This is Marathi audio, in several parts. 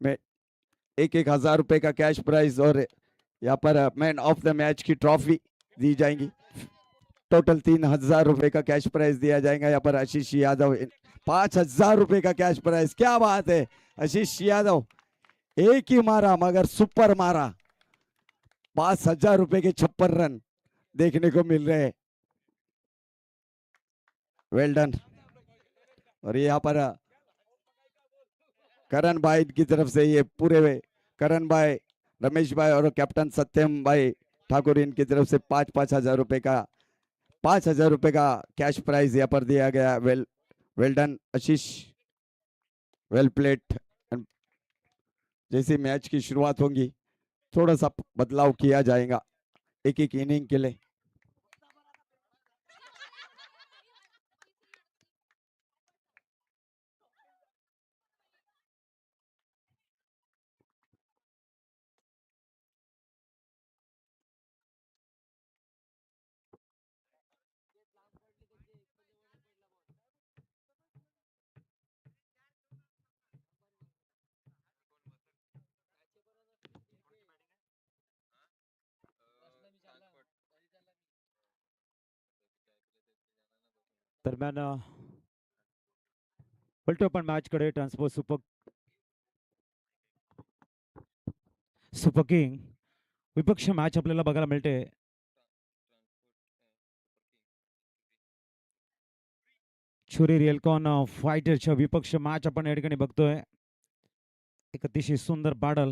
में 1,000 रुपए का कैश प्राइज और यहाँ पर मैन ऑफ द मैच की ट्रॉफी दी जाएंगी। टोटल 3,000 रुपए का कैश प्राइज दिया जाएगा। यहाँ पर आशीष यादव 5,000 रुपए का कैश प्राइज। क्या बात है, आशीष यादव एक ही मारा मगर सुपर मारा। 5,000 रुपए के 56 रन देखने को मिल रहे हैं। वेल डन। और यहाँ पर करण भाई की तरफ से ये पूरे करण भाई, रमेश भाई और कैप्टन सत्यम भाई ठाकुर इनकी तरफ से 5,000 रुपए का 5,000 रुपए का कैश प्राइज यहाँ पर दिया गया। वेल डन आशीष, वेल प्लेड। जैसे मैच की शुरुआत होगी थोड़ा सा बदलाव किया जाएगा एक एक इनिंग के लिए। दरम्यान पलटू आपण मॅच कडे ट्रान्सपोर्ट सुपर किंग विपक्ष मॅच आपल्याला बघायला मिळते। छुरी रियलकॉन फायटरच्या विपक्ष मॅच आपण या ठिकाणी बघतोय। एक अतिशय सुंदर बॅटल।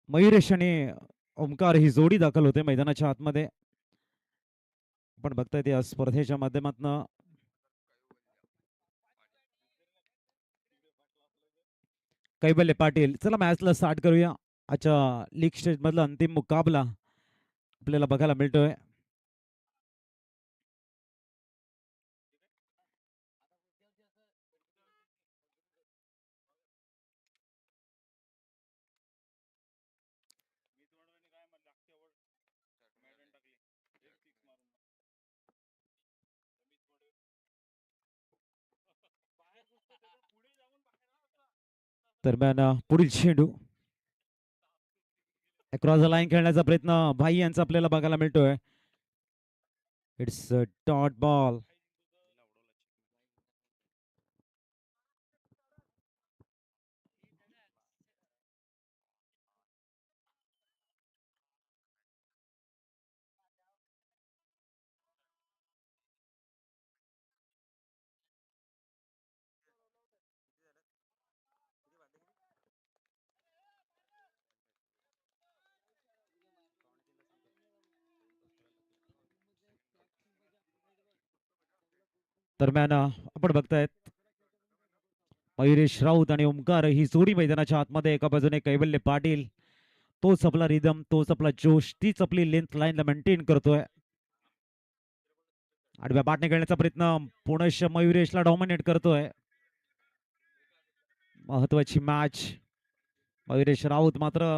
मयुरेश आणि ओमकार ही जोडी दाखल होते मैदानाच्या आतमध्ये। आपण बघताय या स्पर्धेच्या माध्यमातून कैबल्य पाटील। चला मॅचला स्टार्ट करूया। आजच्या लीग स्टेज मधला अंतिम मुकाबला आपल्याला बघायला मिळतोय। दरम्यान पुढील चेंडू अक्रॉस द लाईन खेळण्याचा प्रयत्न भाई यांचा आपल्याला बघायला मिळतोय। It's a dot ball. दरम्यान आपण बघतायत मयुरेश राऊत आणि ओमकार ही जोडी मैदानाच्या आतमध्ये। एका बाजूने कैवल्य पाटील, तोच आपला रिदम, तोच आपला जोश, तीच आपली लेंथ लाईनला मेंटेन करतोय। आडव्या बाटने खेळण्याचा प्रयत्न पुनश मयुरेशला डॉमिनेट करतोय। महत्वाची मॅच। मयुरेश राऊत मात्र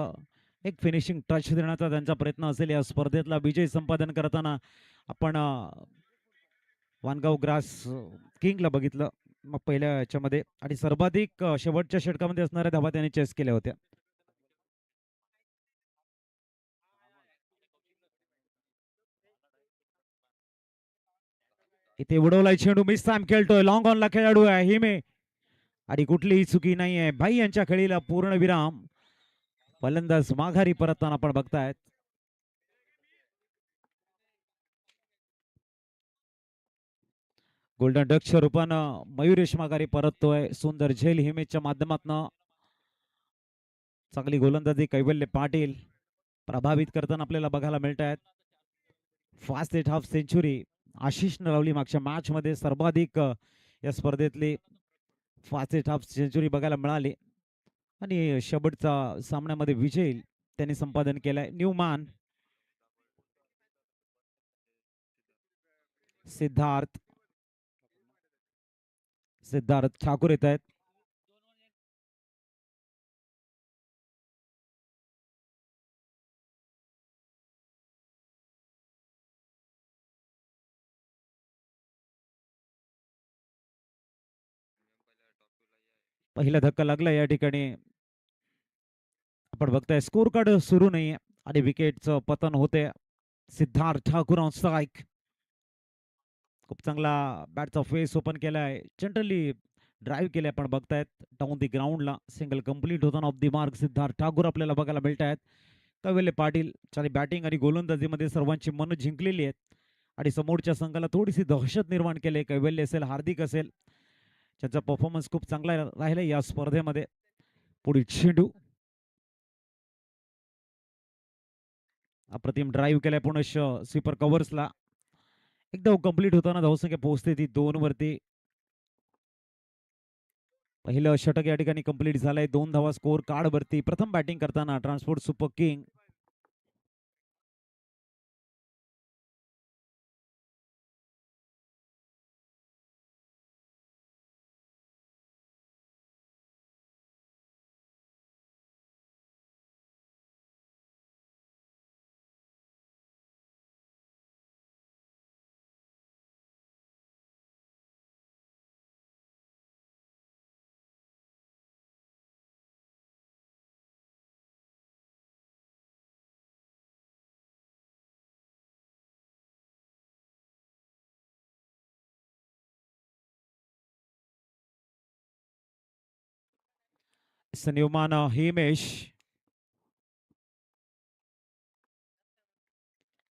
एक फिनिशिंग टच देण्याचा त्यांचा प्रयत्न असेल या स्पर्धेतला विजय संपादन करताना। आपण वानगाव ग्रास किंगला बघितलं मग पहिल्या याच्यामध्ये आणि सर्वाधिक शेवटच्या षटकामध्ये असणाऱ्या धावा त्यांनी चेस केल्या होत्या। इथे उडवलाय चेंडू, मिस टाइम खेळतोय, लॉंग ऑनला खेळाडू आहे हिमे आणि कुठलीही चुकी नाहीये। भाई यांच्या खेळीला पूर्ण विराम। फलंदाज माघारी परतताना आपण बघतायत। गोल्डन डकच्या रूपानं मयुरेश माघारी परततोय। सुंदर झेल हिमेच्या माध्यमातून चांगली गोलंदाजी कैवल्य पाटील प्रभावित करताना आपल्याला बघायला मिळत आहेत। फास्ट हिट हाफ सेंचुरी आशिषनं लावली मागच्या मॅच मध्ये। सर्वाधिक या स्पर्धेतली फास्ट हिट हाफ सेंचुरी बघायला मिळाली आणि शेवटचा सामन्यामध्ये विजय त्यांनी संपादन केलाय। न्यूमॅन सिद्धार्थ ठाकूर येत आहेत। पहिला धक्का लागला या ठिकाणी. आपण बघताय स्कोर कार्ड सुरू नाहीये आणि विकेटचं पतन होते. Siddharth Thakur on strike. खूप चांगला बॅटचा फेस ओपन केलाय. जनरली ड्राईव्ह केले आपण बघतायत डाऊन दी ग्राउंडला. सिंगल कंप्लीट होताना of the mark Siddharth Thakur आपल्याला बघायला मिळत आहेत. कैवल्य पाटील ज्याने बॅटिंग आणि गोलंदाजीमध्ये सर्वांची मनं जिंकलेली आहेत आणि समोरच्या संघाला थोडीशी दहशत निर्माण केली. कैवल्य असेल, हार्दिक असेल, ज्याचा परफॉर्मन्स खूप चांगला राहिला या स्पर्धेमध्ये. पुढील चेंडू अप्रतिम ड्राईव्ह केलाय पुनश स्वीपर कव्हर्सला. एकदम कंप्लीट होताना धावसंख्या पोहोचते ती 2 वरती. पहिलं षटक या ठिकाणी कंप्लीट झालंय. 2 धावा स्कोर कार्ड वरती. प्रथम बॅटिंग करताना ट्रान्सपोर्ट सुपर किंग सन्युमान हिमेश.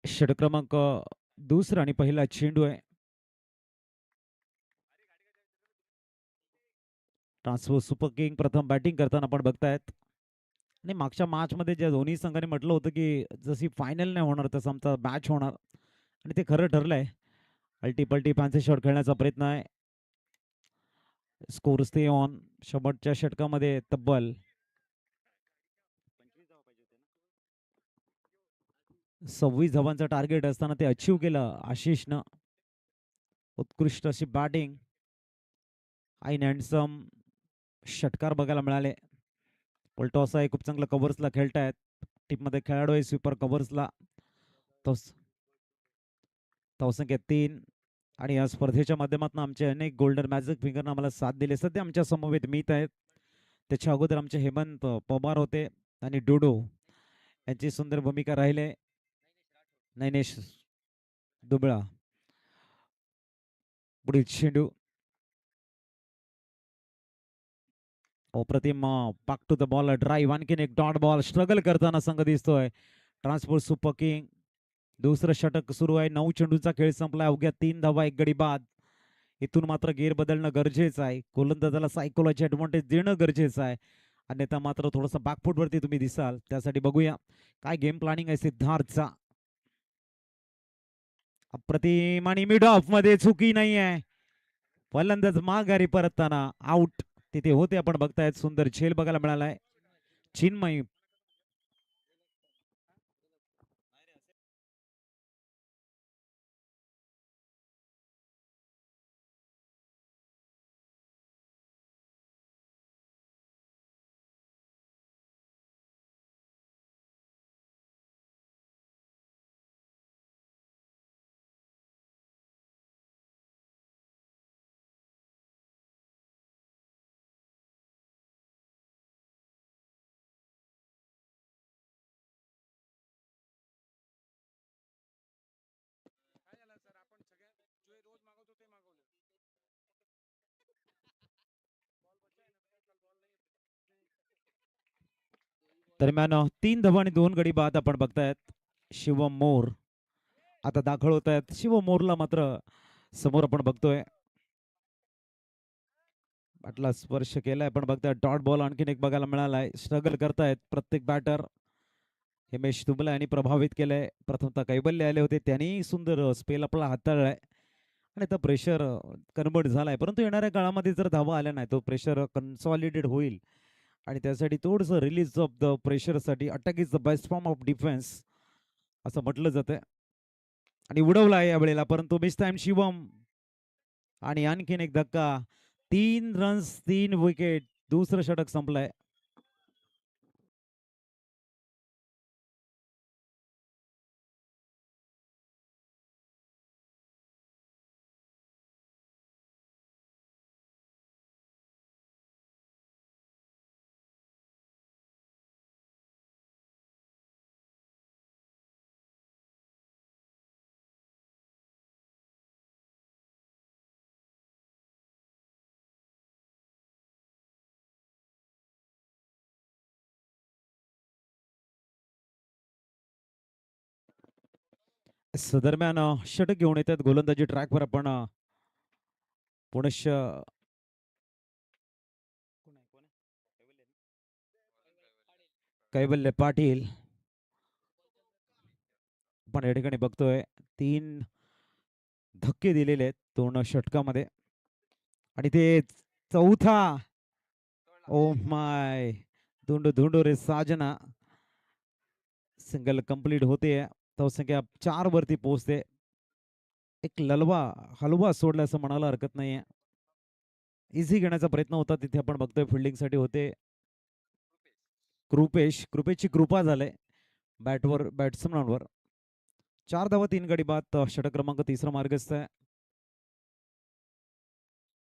षटक क्रमांक दुसरा आणि पहिला चेंडू आहे. ट्रान्सपोर्ट सुपर किंग प्रथम बॅटिंग करताना आपण बघतायत. आणि मागच्या मॅच मध्ये ज्या दोन्ही संघांनी म्हटलं होतं की जशी फायनल नाही होणार तसं आमचा मॅच होणार आणि ते खरं ठरलंय. अल्टीपल्टी फॅन्सी शॉट खेळण्याचा प्रयत्न आहे. Score stay on. शेवटच्या षटकामध्ये तब्बल 26 धावांचं टार्गेट असताना ते अचीव केलं आशिषनं. उत्कृष्ट अशी बॅटिंग. आईन हँडसम षटकार बघायला मिळाले. पलटॉस आहे, खूप चांगलं कव्हर्सला खेळतायत. टीममध्ये खेळाडू आहे स्वीपर कव्हर्सला. धावसंख्या 3 आणि या स्पर्धेच्या माध्यमातून आमचे अनेक गोल्डन मॅजिक फिंगरनं आम्हाला साथ दिली. सध्या आमच्या समवेत मीत आहेत. त्याच्या अगोदर आमचे हेमंत पवार होते आणि डोडो यांची सुंदर भूमिका राहिले. नैनेश दुबळा. पुढील चेंडू अप्रतिम पाक टू द बॉल ड्राईव्ह. आणखीन एक डॉट बॉल. स्ट्रगल करताना संघ दिसतोय ट्रान्सपोर्ट सुपर किंग. दुसरं षटक सुरू आहे. 9 चेंडूचा खेळ संपलाय. अवघ्या 3 धावा, 1 गडी बाद. इथून मात्र गेअर बदलणं गरजेचं आहे. गोलंदाजाला सायकोलॉजी ऍडव्हान्टेज देणं गरजेचं आहे. अन्यथा मात्र थोडंसं बॅकफुट वरती तुम्ही दिसाल. त्यासाठी बघूया काय गेम प्लॅनिंग आहे सिद्धार्थचा. अप्रतिम आणि मिड ऑफ मध्ये चुकी नाही आहे. फलंदाज माघारी परतताना आउट तिथे होते. आपण बघतायत सुंदर झेल बघायला मिळालाय. चिन्मय दरम्यान 3 धावा आणि 2 गडी बाद आपण बघतायत. शिवम मोर आता दाखल होत आहेत. शिवम मोरला मात्र समोर आपण बघतोय बॅटला स्पर्श केलाय. आपण बघताय डॉट बॉल आणखीन एक बघायला मिळालाय. स्ट्रगल करतायत प्रत्येक बॅटर. हिमेश दुबला यांनी प्रभावित केलंय. प्रथमतः कैबल्य आले होते, त्यांनी सुंदर स्पेल आपला हाताळलाय आणि आता प्रेशर कन्वर्ट झालाय. परंतु येणाऱ्या काळामध्ये जर धावा आल्या नाही तो प्रेशर कन्सॉलिडेट होईल आणि त्यासाठी थोडंसं रिलीज ऑफ द प्रेशरसाठी attack is the best form of defence असं म्हटलं जातं. आणि उडवला आहे यावेळेला, परंतु मिस टाइम शिवम. आणि आणखीन एक धक्का. 3 रन्स 3 विकेट. दुसरं षटक संपलंय. दरम्यान षटक घेऊन येतात गोलंदाजी ट्रॅकवर आपण पुनश्च कैवल्य पाटील आपण या ठिकाणी बघतोय 3 धक्के दिलेले आहेत 2 षटकामध्ये आणि ते चौथा ओ माय धुंड धुंड रे साजना सिंगल कंप्लीट होते धावसंख्या 4 वरती पोहोचते एक हलवा सोडला असं म्हणायला हरकत नाहीये इझी घेण्याचा प्रयत्न होता तिथे आपण बघतोय फिल्डिंग साठी होते कृपेशची कृपा झाले बॅट्समनवर 4 धावा 3 गडी बाद षटक क्रमांक तिसरा मार्गस्थ आहे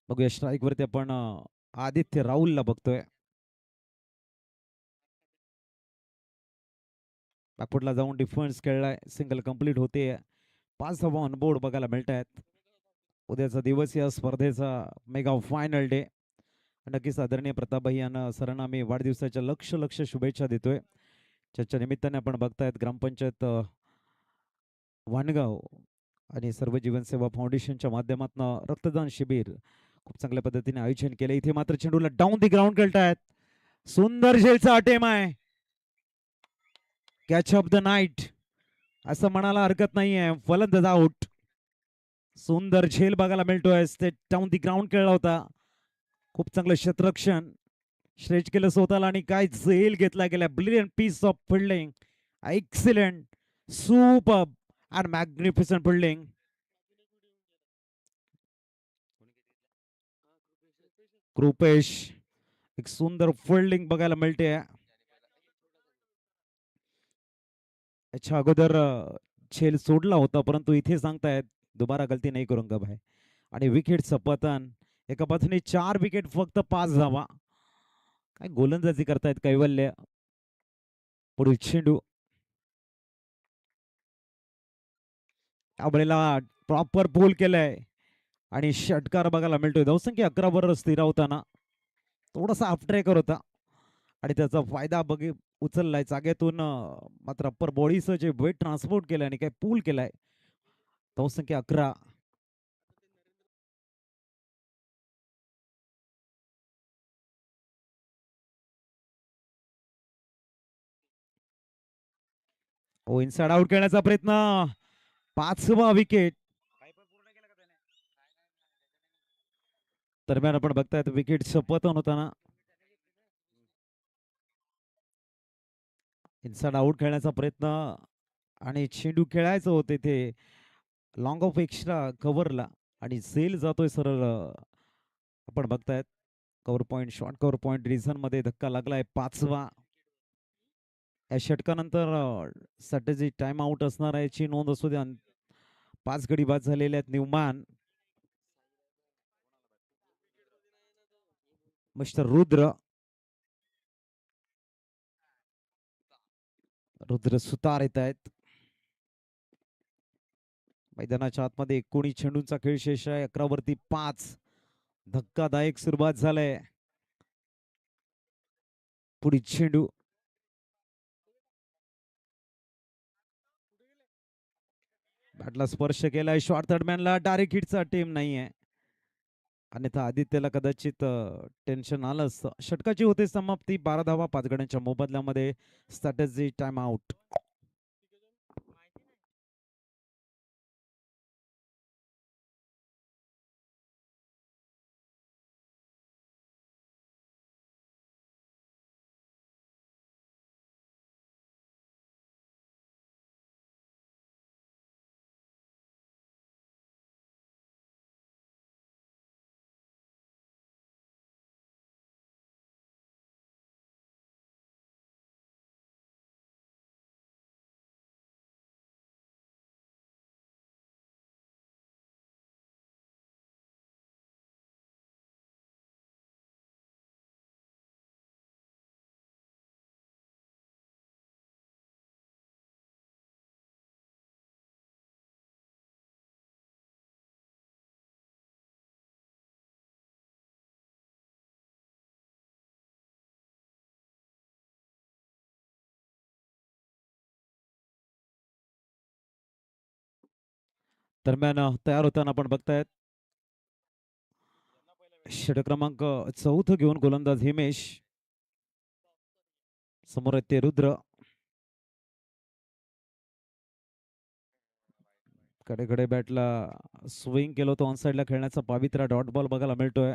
बघूया स्ट्राईक वरती आपण आदित्य राहुलला बघतोय बॅकफुटला जाऊन डिफेन्स खेळलाय सिंगल कंप्लीट होते 5 धावा ऑनबोर्ड बघायला मिळत आहेत उद्याचा दिवस या स्पर्धेचा मेगा फायनल डे नक्कीच आदरणीय प्रतापभाई यांना सरांना मी वाढदिवसाच्या लक्ष शुभेच्छा देतोय त्याच्या निमित्ताने आपण बघतायत ग्रामपंचायत वाणगाव आणि सर्व जीवनसेवा फाउंडेशनच्या माध्यमातून रक्तदान शिबिर खूप चांगल्या पद्धतीने आयोजन केले इथे मात्र चेंडूला डाऊन दी ग्राउंड खेळतायत सुंदर झेलचा अटेम आहे कॅच ऑफ द नाईट असं म्हणायला हरकत नाहीये फलंदाज आउट सुंदर झेल बघायला मिळतोय ते डाऊन दी ग्राउंड खेळला होता खूप चांगलं क्षेत्ररक्षण स्ट्रेच केलं स्वतःला आणि काय झेल घेतला गेला brilliant piece of fielding excellent super and magnificent fielding Kripesh एक सुंदर फिल्डिंग बघायला मिळते याच्या अगोदर झेल सोडला होता परंतु इथे सांगतायत दुबारा गलती नाही करूंगा भाई आणि विकेटचं पतन एका बाजूने 4 विकेट फक्त 5 धावा काय गोलंदाजी करतायत कैवल्य पुढे चेंडू त्यावेळेला प्रॉपर पोल केलाय आणि षटकार बघायला मिळतोय धावसंख्या 11 वर स्थिरावताना थोडासा आफ्ट्रेकर होता आणि त्याचा फायदा उचललाय जागेतून मात्र अप्पर बॉडीचं जे वेट ट्रान्सपोर्ट केलंय आणि काय पूल केलाय धावसंख्या 11 ओ इनसाइड आउट खेळण्याचा प्रयत्न 5वा विकेट दरम्यान आपण बघतायत विकेट पतन होताना इनसाइड आउट खेळण्याचा प्रयत्न आणि चेंडू खेळायचं होते ते लॉंग ऑफ एक्स्ट्रा कव्हरला आणि सेल जातोय सरळ आपण बघतायत cover point short cover point reason मध्ये धक्का लागलाय 5वा या षटकानंतर स्ट्रॅटेजी टाइम आउट असणार आहे याची नोंद असू द्या 5 गडी बाद झालेले आहेत न्यूमॅन मिस्टर रुद्र सुतार येत आहेत मैदानाच्या आतमध्ये 19 चेंडूंचा खेळ शेष आहे 11 वरती 5 धक्कादायक सुरुवात झालाय पुढे चेंडू बॅटला स्पर्श केलाय शॉर्ट थर्डमॅनला डायरेक्ट हिटचा टीम नाहीये अन्यथा आदित्यला कदाचित टेन्शन आलं असतं षटकाची होते समाप्ती 12 धावा 5 गड्यांच्या मोबदल्यामध्ये स्ट्रॅटेजी टाइम आउट दरम्यान तयार होताना आपण बघतायत षटक क्रमांक 4 घेऊन गोलंदाज हिमेश, समोर आहेत ते रुद्र, कडे बॅटला स्विंग केलं होतं ऑन साइडला खेळण्याचा पवित्रा डॉट बॉल बघायला मिळतोय.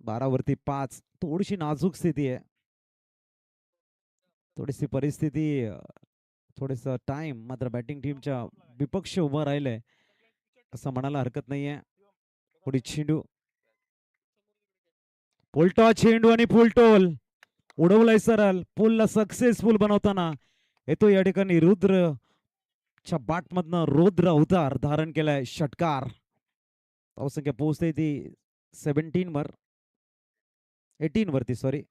12 वरती 5, थोडीशी नाजूक स्थिती आहे, थोडीशी परिस्थिती, थोडस टाइम मात्र बॅटिंग टीमच्या विपक्ष उभं राहिलंय असं म्हणायला हरकत नाहीये. पुढे चेंडू, पुलटॉ चेंडू आणि फुलटोल उडवलाय सरळ पुलला सक्सेसफुल बनवताना येतो या ठिकाणी रुद्रच्या बाटमधनं रौद्र अवतार धारण केलाय. षटकार धावसंख्या पोहोचते ती 17 वर, 18 वरती सॉरी.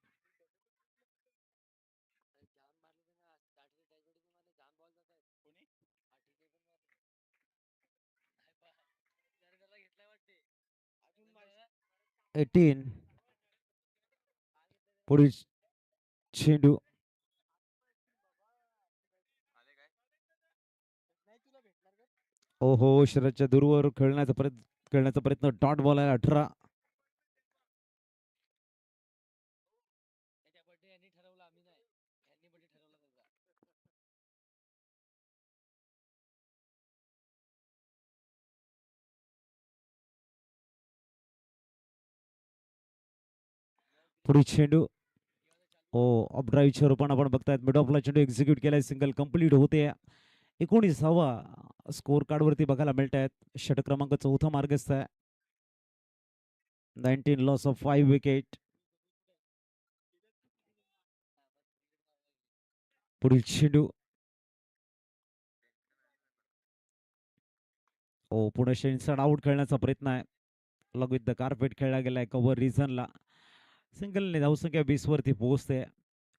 एटीन, पुढील चेंडू, ओहो शरदच्या दूरवर खेळण्याचा प्रयत्न डॉट बॉल आहे. 18, पुढील चेंडू, ओ ऑफ ड्राईव्हच्या रूपाने आपण बघतायत मिड ऑफला चेंडू एक्झिक्यूट केलाय, सिंगल कंप्लीट होते. 19वा स्कोर कार्ड वरती बघायला मिळत आहेत. षटक क्रमांक 4 मार्गस्थ आहे. 19 लॉस ऑफ 5 विकेट. पुढील चेंडू, ओ पुणे इन्साइड आउट खेळण्याचा प्रयत्न आहे. लॉग विथ द कार्पेट खेळला गेलाय कव्हर रिझनला. सिंगलने धावसंख्या 20 वरती पोहोचते.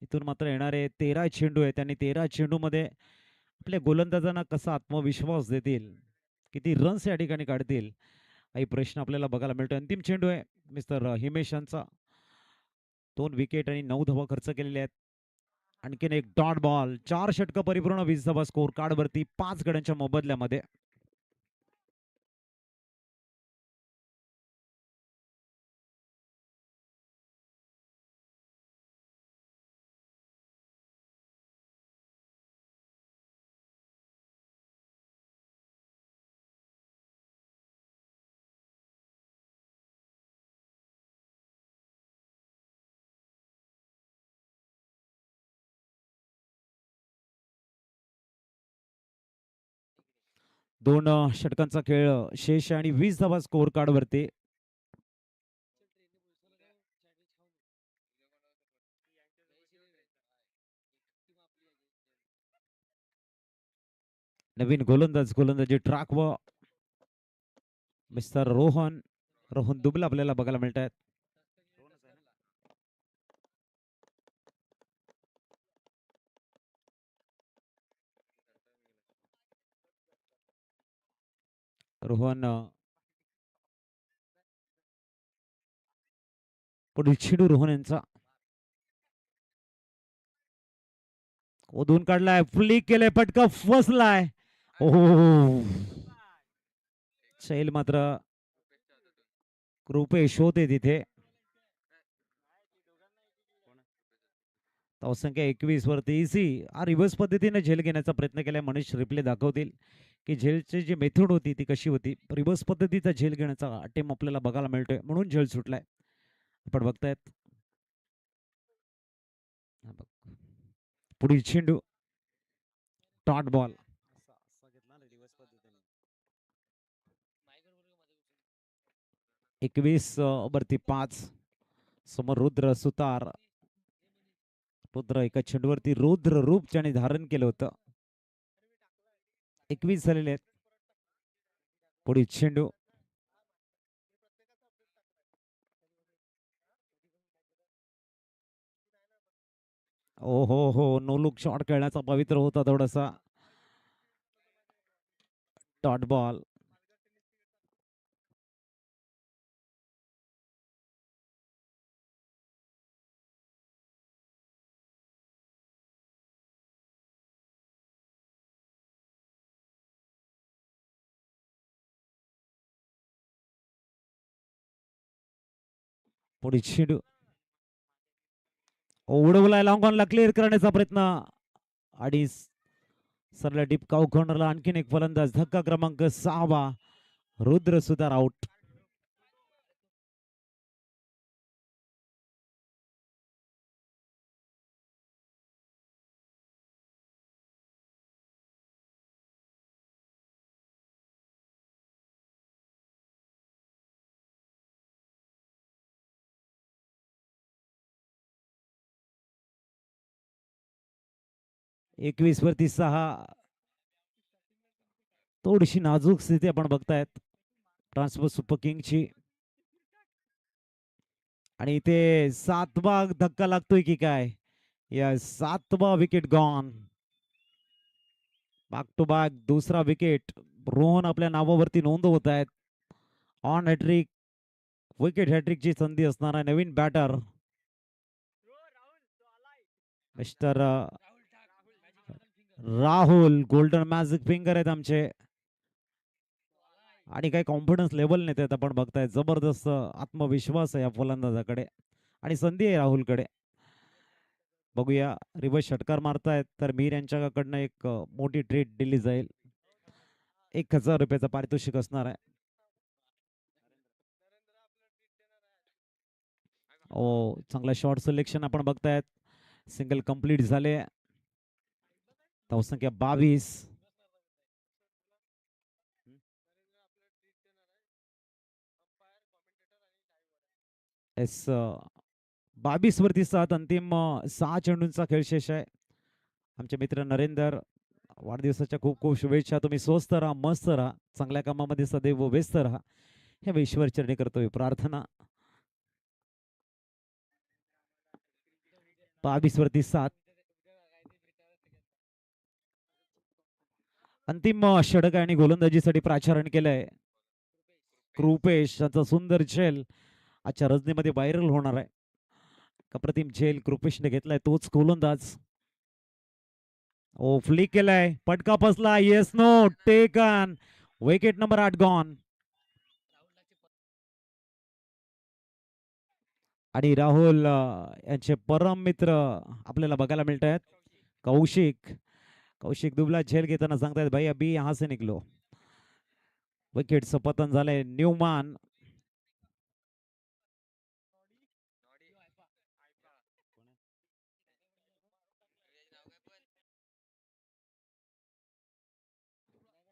इथून मात्र येणारे 13 चेंडू आहेत आणि 13 चेंडू मध्ये आपल्या गोलंदाजांना कसा आत्मविश्वास देतील, किती रन्स या ठिकाणी काढतील, काही प्रश्न आपल्याला बघायला मिळतो. अंतिम चेंडू आहे मिस्टर हिमेश यांचा. 2 विकेट आणि 9 धावा खर्च केलेल्या आहेत. आणखीन एक डॉट बॉल. 4 षटक परिपूर्ण, 20 धावा स्कोर कार्ड वरती 5 गड्यांच्या मोबदल्यामध्ये. दोन षटकांचा खेळ शेष आणि 20 धावा स्कोर कार्ड वरती. नवीन गोलंदाजी ट्रॅक व मिस्टर रोहन दुबला आपल्याला बघायला मिळत आहेत. रोहन, पुढील चेंडू रोहन यांचा, ओधून काढलाय, फ्लिक केलाय, पटका फसलाय. ओहो शैल मात्र कृपेश होते तिथे. धावसंख्या 21 वरती इझी रिव्हर्स पद्धतीने झेल घेण्याचा प्रयत्न केलाय. मनीष रिप्ले दाखवतील की झेलची जी मेथड होती ती कशी होती. रिव्हर्स पद्धतीचा झेल घेण्याचा अटेम आपल्याला बघायला मिळतोय म्हणून झेल सुटलाय. आपण बघतायत पुढील चेंडू डॉट बॉल. 21 वरती 5, समोर रुद्र सुतार. रुद्र एका चेंडूवरती रुद्र रूप ज्याने धारण केलं होतं. 21 झालेले आहेत. पुढील चेंडू, ओ हो नो लुक शॉट खेळण्याचा पवित्र होता थोडासा. Dot ball. पुढे चेंडू उडवलाय, लॉंग ऑनला क्लिअर करण्याचा प्रयत्न आणि सरला डीप काऊ कॉर्नरला आणखीन एक फलंदाज. धक्का क्रमांक 6 रुद्र सुतार आउट. एकवीस वरती 6. थोडीशी नाजूक स्थिती आपण बघतायत ट्रान्सफर सुपर किंगची. आणि इथे 7वा धक्का लागतोय की काय? या 7वा wicket gone. Back to back दुसरा विकेट रोहन आपल्या नावावरती नोंदवत आहेत. ऑन हॅट्रिक, विकेट हॅट्रिकची संधी असणारा नवीन batter mister Rahul. Golden magic finger आहेत आमचे आणि काही कॉन्फिडन्स लेवल नाही त्यात आपण बघताय. जबरदस्त आत्मविश्वास आहे या फलंदाजाकडे आणि संधी आहे राहुलकडे. बघूया रिव्हर्स षटकार मारतायत तर मीर यांच्याकडनं एक मोठी ट्रीट दिली जाईल. 1000 रुपयाचं पारितोषिक असणार आहे. ओ चांगला शॉर्ट सिलेक्शन आपण बघतायत. सिंगल कंप्लीट झाले. धावसंख्या 22. एस 22 वरती 7. अंतिम 6 चेंडूंचा खेळ शेष आहे. आमचे मित्र नरेंद्र, वाढदिवसाच्या खूप खूप शुभेच्छा. तुम्ही स्वस्त राहा, मस्त राहा, चांगल्या कामामध्ये सदैव व्यस्त राहा, हे ईश्वर चरणी करतोय प्रार्थना. 22 वरती 7. अंतिम षटक आणि गोलंदाजीसाठी प्राचारण केलंय कृपेश. यांचा सुंदर झेल आजच्या रजनीमध्ये व्हायरल होणार आहे. अप्रतिम झेल कृपेशने घेतलाय, तोच गोलंदाज. ओ फ्लिक केलाय, पटका फसला. Yes know taken. Wicket number 8 gone. आणि राहुल यांचे परम मित्र आपल्याला बघायला मिळत आहेत. कौशिक. कौशिक दुबला झेल घेताना सांगतायत भाई अभी यहां से निकलो. विकेटचं पतन झालंय. न्यूमॅन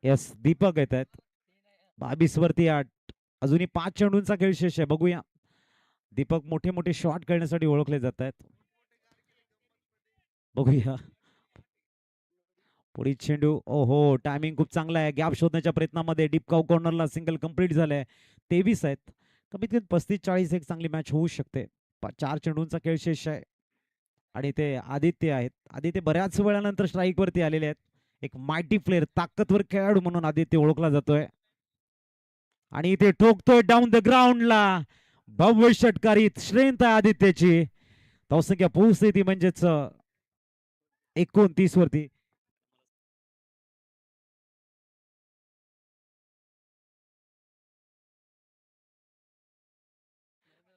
यस दीपक येत आहेत. 22 वरती 8. अजूनही 5 चेंडूंचा खेळ शेष आहे. बघूया. दीपक मोठे मोठे शॉट खेळण्यासाठी ओळखले जात आहेत. बघूया पुढील चेंडू. ओहो टायमिंग खूप चांगला आहे. गॅप शोधण्याच्या प्रयत्नामध्ये डीप काऊ कॉर्नरला सिंगल कंप्लीट झालंय. 23 आहेत. कमीत कमी 35-40 एक चांगली मॅच होऊ शकते. 4 चेंडूंचा खेळ शेष आहे. आणि ते आदित्य आहेत. आदित्य बऱ्याच वेळानंतर स्ट्राईक वरती आलेले आहेत. एक मायटी प्लेअर, ताकदवर खेळाडू म्हणून आदित्य ओळखला जातोय. आणि इथे ठोकतोय डाऊन द ग्राउंडला. भव्य षटकारी श्रेंथ आहे आदित्यची. धावसंख्या पोहोचते ती म्हणजेच 29 वरती.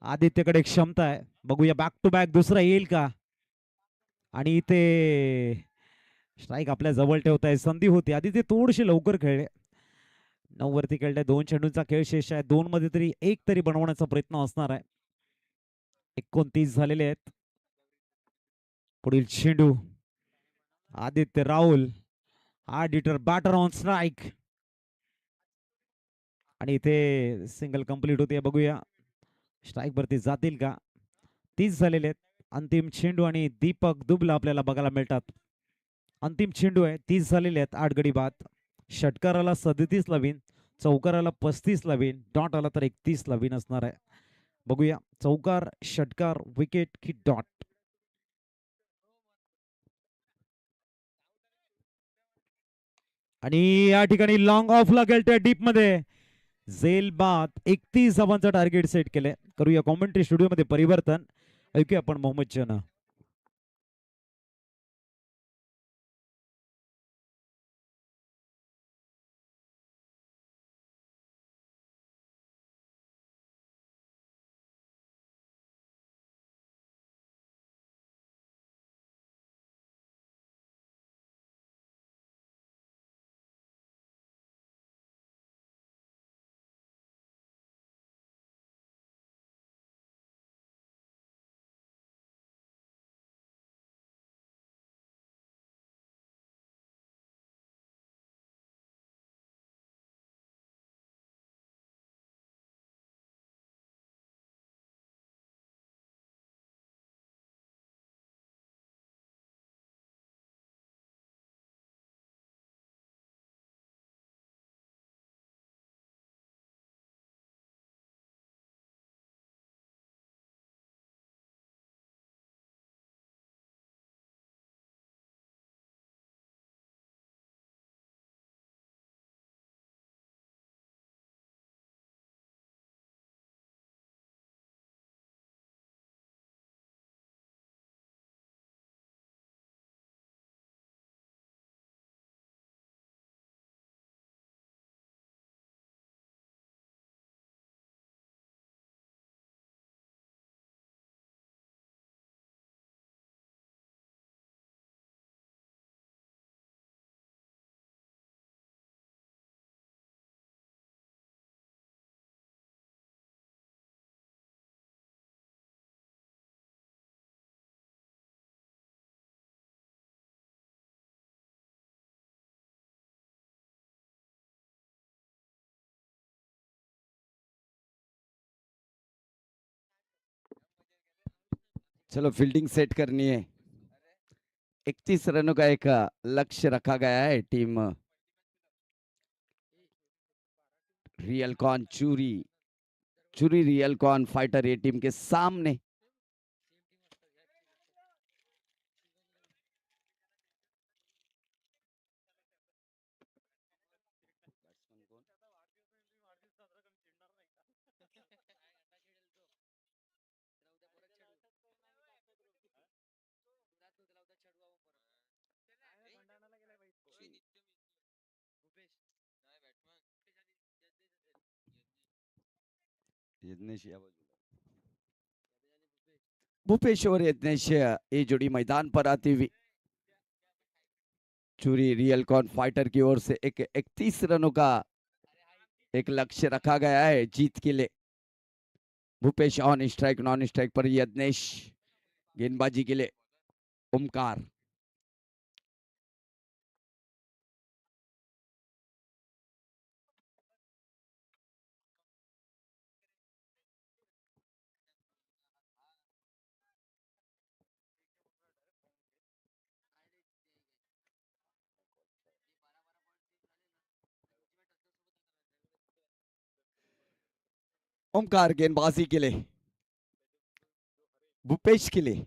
आदित्यकडे क्षमता आहे. बघूया बॅक टू बॅक दुसरा येईल का? आणि इथे स्ट्राईक आपल्या जवळ ठेवताय. संधी होती. आदित्य थोडेसे लवकर खेळले. 9 वरती खेळले. 2 चेंडूंचा खेळ शेष आहे. 2 मध्ये तरी एक तरी बनवण्याचा प्रयत्न असणार आहे. 29 झालेले आहेत. पुढील चेंडू. Aditya Rahul hard hitter batter on strike. आणि इथे सिंगल कंप्लीट होते. बघूया स्ट्राईक वरती जातील का? 30 झालेले आहेत. अंतिम चेंडू आणि दीपक दुबला आपल्याला बघायला मिळतात. अंतिम चेंडू आहे. 30 झालेले आहेत. 8 गडी बाद. षटकाराला 37 ला विन, चौकाराला 35 ला विन, डॉट आला तर 31 ला विन असणार आहे. बघूया चौकार, षटकार, विकेट की डॉट. आणि या ठिकाणी लॉंग ऑफला गेलते डीप मध्ये. झेल बाद 31 धावांचं टार्गेट सेट केलंय. करूया कॉमेंट्री स्टुडिओ मध्ये परिवर्तन. ऐकूया आपण मोहम्मद जना. चलो फील्डिंग सेट करनी है। 31 रनों का एक लक्ष्य रखा गया है। टीम रियल कॉन चूरी चूरी रियल कॉन फाइटर ये टीम के सामने। यज्ञेश या बाजूला. भूपेश और यज्ञेश ये जोड़ी मैदान पर आती हुई चूरी रियल कॉन फाइटर की ओर से एक 31 रनों का एक लक्ष्य रखा गया है जीत के लिए। Bhupesh on strike, non strike पर यज्ञेश गेंदबाजी के लिए ओमकार। ओमकार गेंदबाजी के लिए भूपेश के लिए।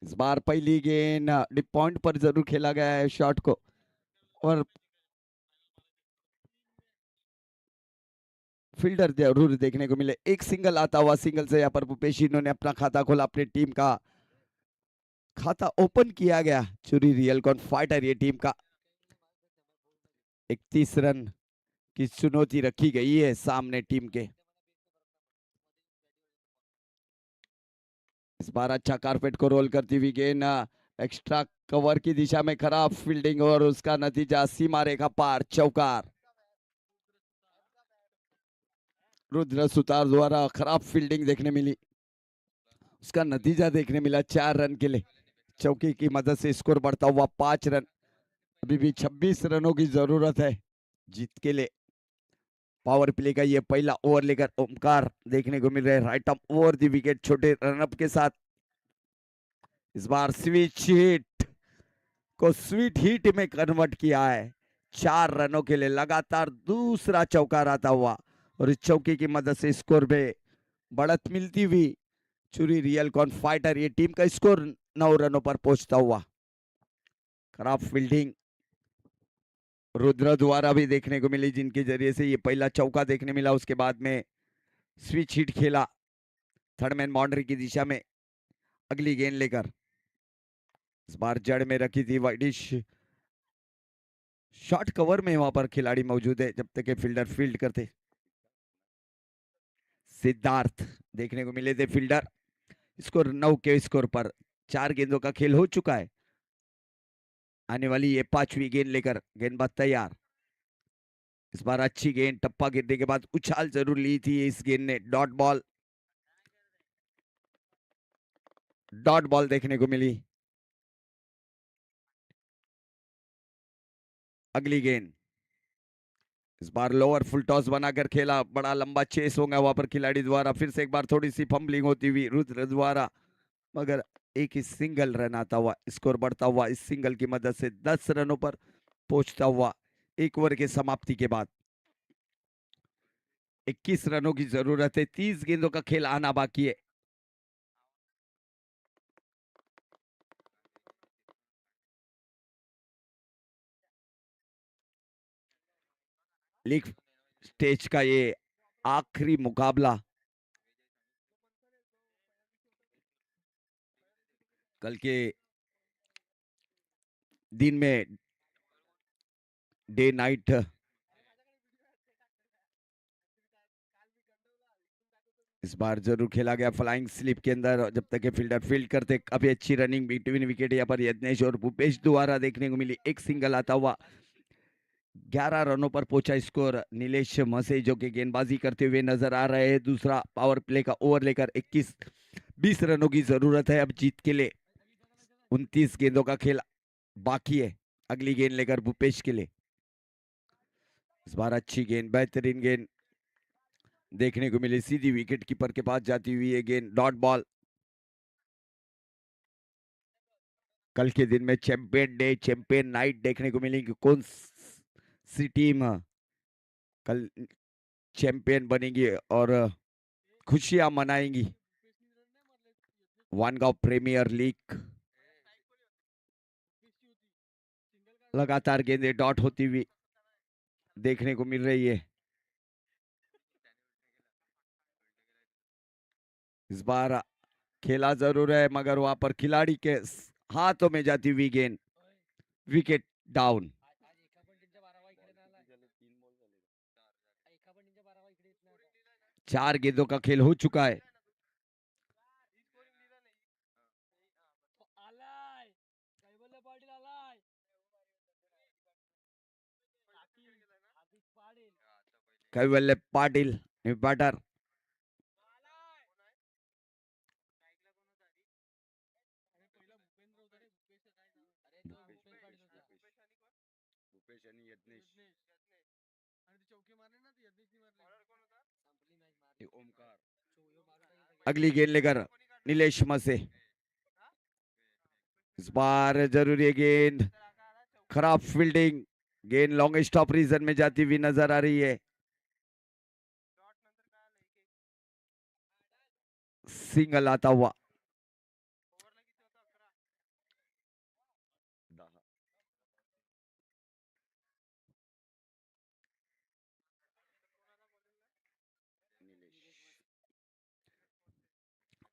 इस बार पहली गेंद डिप पॉइंट पर जरूर खेला गया है शॉट को, और फील्डर जरूर देखने को मिले। एक सिंगल आता हुआ, सिंगल से यहाँ पर भूपेश इन्होंने अपना खाता खोला, अपनी टीम का खाता ओपन किया गया। चूरी रियल कॉन फाइटर ये टीम का 31 रन की चुनौती रखी गई है सामने टीम के। इस बार अच्छा कारपेट को रोल करती हुई गेंद एक्स्ट्रा कवर की दिशा में, खराब फील्डिंग और उसका नतीजा सीमा रेखा पार चौकार। रुद्र सुतार द्वारा खराब फील्डिंग देखने मिली, उसका नतीजा देखने मिला 4 रन के लिए। चौकी की मदद से स्कोर बढ़ता हुआ 5 रन। अभी भी 26 रनों की जरूरत है जीत के लिए। पावर प्ले का ये पहला ओवर लेकर ओमकार देखने को मिल रहे हैं right up over the wicket छोटे रनअप के साथ। इस बार स्विच हिट को स्वीट हिट में कन्वर्ट किया है। 4 रनों के लिए लगातार दूसरा चौका आता हुआ, और इस चौके की मदद से स्कोर में बढ़त मिलती हुई चूरी रियल कॉन फाइटर ये टीम का स्कोर 9 रनों पर पहुंचता हुआ। खराब फील्डिंग रुद्र द्वारा भी देखने को मिली, जिनके जरिए से ये पहला चौका देखने मिला। उसके बाद में स्विच हिट खेला थर्ड मैन बाउंड्री की दिशा में अगली गेंद लेकर। इस बार जड़ में रखी थी वाइडिश, शॉर्ट कवर में वहां पर खिलाड़ी मौजूद है जब तक के फील्डर फील्ड करते। सिद्धार्थ देखने को मिले थे फील्डर। स्कोर 9 के स्कोर पर 4 गेंदों का खेल हो चुका है। आने वाली ये 5वीं गेंद लेकर गेंदबाज तैयार। इस बार अच्छी गेंद, टप्पा गिरने के बाद उछाल जरूर ली थी इस गेंद ने। डॉट बॉल देखने को मिली। अगली गेंद इस बार लोअर फुल टॉस बनाकर खेला, बड़ा लंबा चेस होगा वहां पर खिलाड़ी द्वारा। फिर से एक बार थोड़ी सी फंबलिंग होती हुई रुद्र द्वारा, मगर एक ही सिंगल रन आता हुआ, स्कोर बढ़ता हुआ इस सिंगल की मदद से 10 रनों पर पहुंचता हुआ। एक ओवर के समाप्ति के बाद 21 रनों की जरूरत है, 30 गेंदों का खेल आना बाकी है। लीग स्टेज का ये आखिरी मुकाबला कल के दिन में डे नाइट इस बार जरूर खेला गया फ्लाइंग स्लिप के अंदर, जब तक के फील्डर फील्ड करते। काफी अच्छी रनिंग बिटवीन विकेट यहाँ पर यज्ञेश और भूपेश द्वारा देखने को मिली। एक सिंगल आता हुआ 11 रनों पर पहुंचा स्कोर। नीलेश मसे जो कि गेंदबाजी करते हुए नजर आ रहे हैं। दूसरा पावर प्ले का ओवर लेकर 20 रनों की जरूरत है अब जीत के लिए। 29 गेंदों का खेल बाकी है अगली गेंद लेकर भूपेश के लिए। इस बार अच्छी गेंद, बेहतरीन गेंद देखने को मिली, सीधी विकेट कीपर के पास जाती हुई ये गेंद, डॉट बॉल। कल के दिन में चैंपियन डे, चैंपियन नाइट देखने को मिली कि कौन सी टीम कल चैंपियन बनेगी और खुशियां मनाएंगी। वानगांव प्रीमियर लीग लगातार गेंदें डॉट होती हुई देखने को मिल रही है। इस बार खेला जरूर है मगर वहां पर खिलाड़ी के हाथों में जाती हुई गेंद, विकेट डाउन। चार गेंदों का खेल हो चुका है। कैवल्य पाटिल बैटर। अगली गेंद लेकर नीलेश मसे। इस बार जरूरी है गेंद, खराब फील्डिंग, गेंद लॉन्ग स्टॉप रीजन में जाती हुई नजर आ रही है। सिंगल आता हुआ।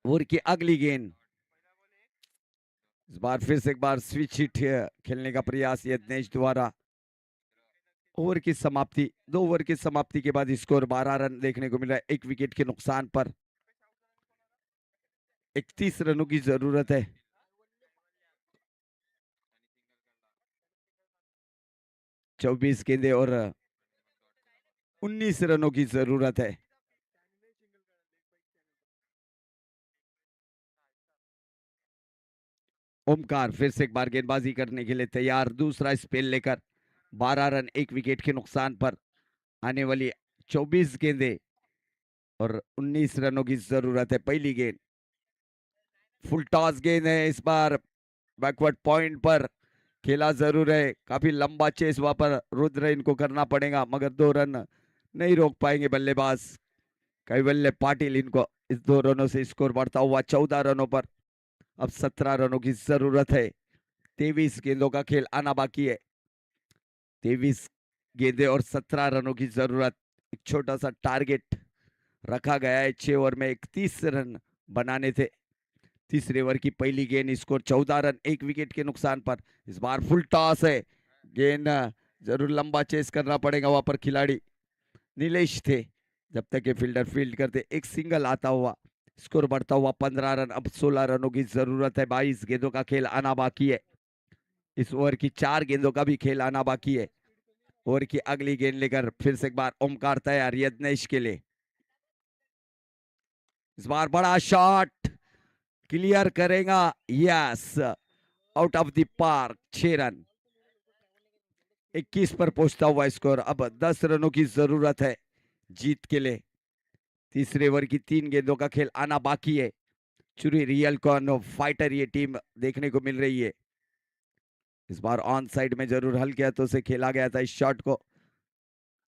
ओवर की अगली गेंद, इस बार फिर से एक बार स्विच हिट खेलने का प्रयास यज्ञेश द्वारा। ओवर की समाप्ति, 2 ओवर की समाप्ति के बाद स्कोर 12 रन देखने को मिला है, 1 विकेट के नुकसान पर। 31 रनों की जरूरत है। 24 गेंदें और 19 रनों की जरूरत है। ओमकार फिर से एक बार गेंदबाजी करने के लिए तैयार, दूसरा स्पेल लेकर। 12 रन 1 विकेट के नुकसान पर। आने वाली 24 गेंदें और 19 रनों की जरूरत है। पहली गेंद फुल टॉस गेंद है, इस बार बैकवर्ड पॉइंट पर खेला जरूर है। काफी लंबा चेस वहां पर रुद्र इनको करना पड़ेगा मगर 2 रन नहीं रोक पाएंगे बल्लेबाज कैवल्य पाटिल। इनको इस 2 रनों से स्कोर बढ़ता हुआ 14 रनों पर। अब 17 रनों की जरूरत है। 23 गेंदों का खेल आना बाकी है। 23 गेंदें और 17 रनों की जरूरत। एक छोटा सा टारगेट रखा गया है, 6 ओवर में 31 रन बनाने थे। तीसरे ओवर की पहली गेंद, स्कोर 14 रन 1 विकेट के नुकसान पर। इस बार फुल टॉस है, गेंद जरूर लंबा चेस करना पड़ेगा। वहां पर खिलाड़ी नीलेश थे जब तक ये फील्डर फील्ड करते। एक सिंगल आता हुआ, स्कोर बढ़ता हुआ 15 रन। अब 16 रनों की जरूरत है। 22 गेंदों का खेल आना बाकी है। इस ओवर की 4 गेंदों का भी खेल आना बाकी है। ओवर की अगली गेंद लेकर फिर से एक बार ओमकार तैयार यज्ञेश के लिए। इस बार बड़ा शॉट क्लियर करेगा, yes, out of the park. 6 run 21 पर पहुंचता हुआ स्कोर। अब 10 रनों की जरूरत है जीत के लिए। तीसरे ओवर की 3 गेंदों का खेल आना बाकी है। चुरी रियल कॉन फाइटर ये टीम देखने को मिल रही है। इस बार ऑन साइड में जरूर हल्के हाथों से खेला गया था, इस शॉट को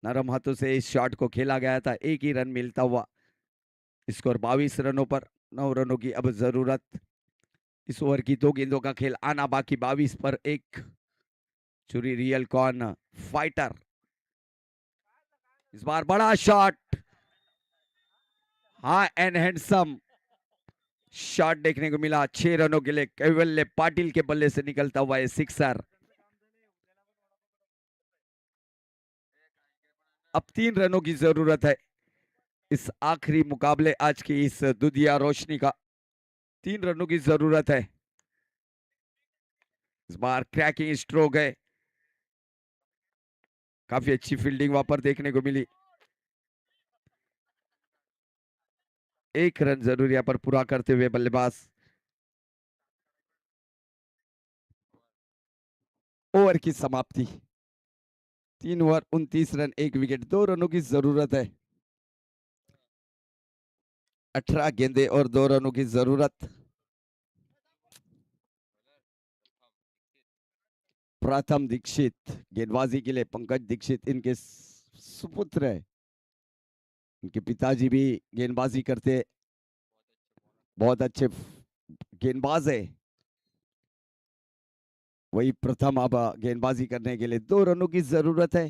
नरम हाथों से इस शॉट को खेला गया था। एक ही रन मिलता हुआ, स्कोर 22 रनों पर। 9 रनों की अब जरूरत। इस ओवर की 2 गेंदों का खेल आना बाकी। 22 पर 1। चुरी रियल कॉन फाइटर। इस बार बड़ा शॉट, हाँ एंड हैंडसम शॉट देखने को मिला। 6 रनों के लिए कैवल्य पाटिल के बल्ले से निकलता हुआ है सिक्सर। अब 3 रनों की जरूरत है इस आखिरी मुकाबले आज की इस दुधिया रोशनी का। 3 रनों की जरूरत है। इस बार क्रैकिंग स्ट्रोक है, काफी अच्छी फील्डिंग वहां पर देखने को मिली। 1 रन जरूर यहाँ पर पूरा करते हुए बल्लेबाज। ओवर की समाप्ति, 3 ओवर 29 रन 1 विकेट। 2 रनों की जरूरत है। 18 गेंदे और 2 रनों की जरूरत। प्रथम दीक्षित गेंदबाजी के लिए, पंकज दीक्षित इनके सुपुत्र है। इनके पिताजी भी गेंदबाजी करते, बहुत अच्छे गेंदबाज है। वही प्रथम अब गेंदबाजी करने के लिए 2 रनों की जरूरत है।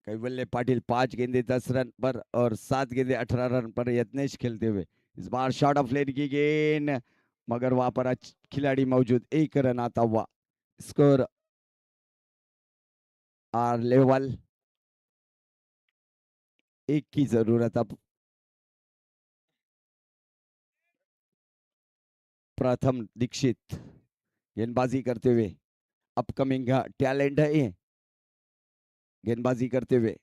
कैवल्य पाटिल 5 गेंदे 10 रन पर और 7 गेंदे 18 रन पर यत्नेश खेलते हुए। इस बार शॉट ऑफ लेन की गेंद, मगर वहां पर खिलाड़ी मौजूद, 1 रन आता हुआ। स्कोर आर लेवल, 1 की जरूरत अब। प्रथम दीक्षित गेंदबाजी करते हुए, अपकमिंग टैलेंट है ये गेंदबाजी करते हुए।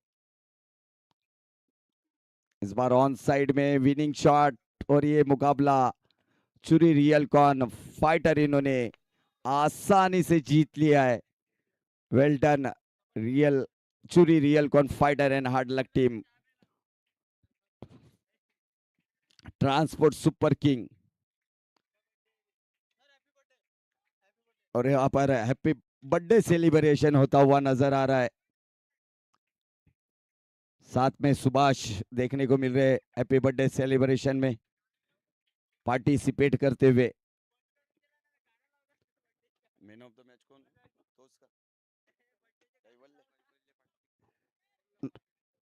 इस बार ऑन साइड में विनिंग शॉट, और ये मुकाबला चुरी रियल कॉन फाइटर इन्होंने आसानी से जीत लिया है। वेल डन रियल, चुरी रियल कॉन फाइटर एंड हार्ड लक टीम, ट्रांसपोर्ट सुपर किंग। और यहाँ पर हैप्पी बर्थडे सेलिब्रेशन होता हुआ नजर आ रहा है। साथ में सुभाष देखने को मिल रहे हैं हैप्पी बर्थडे सेलिब्रेशन में पार्टिसिपेट करते हुए। मैन ऑफ द मैच कौन तो उसका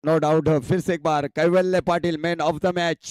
नो डाउट, फिर से एक बार कैवल्य Patil man of the match.